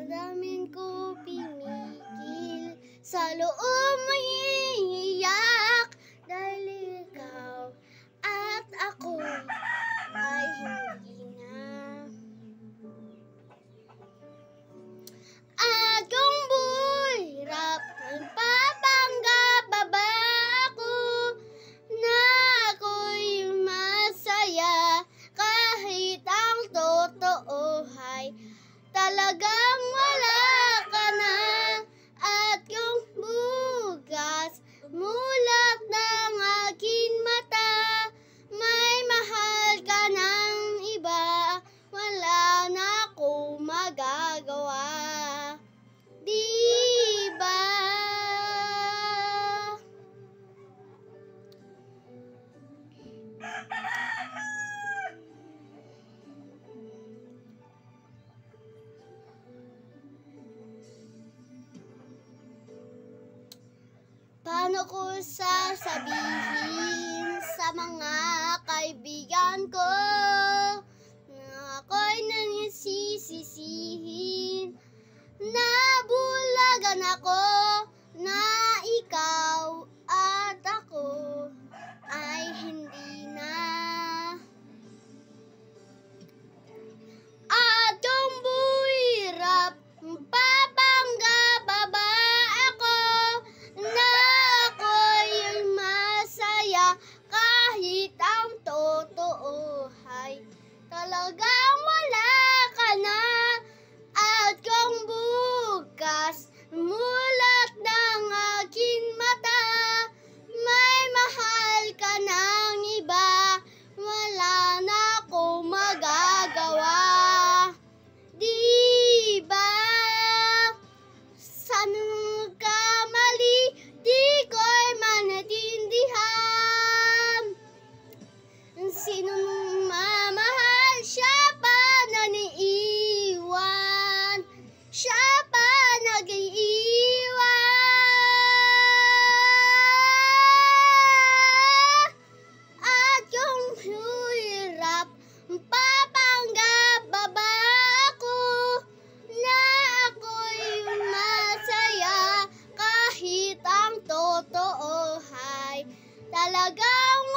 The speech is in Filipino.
damdamin ko pinigil, sa loob mo'y iiyak, dahil ikaw at ako ay hindi na. At kung buhirap, nagpapanggap pa ba ako na ako'y masaya, kahit ang totoo ay talagang wala ka na. At kung bukas mulat ng aking mata, may mahal ka ng iba, wala na akong magagawa. Di ba? Paano ko sasabihin sa mga kaibigan ko na ako'y nagsisisihin, nabulagan ako na ikaw at ako ay hindi na. At kung buhirap, papanggap pa ba ako na ako'y masaya, kahit ang totoo ay talagang wala ka na. At kung bukas mulat ng aking mata, may mahal ka ng iba, wala na akong magagawa. Di ba? Sana nagkamali, di ko'y manatindihan. Sino mong mamahal, siya pa naniiwan, siya pa nag-iiwan. At kung hirap, papanggap pa ba ako na ako'y masaya, kahit ang totoo ay talaga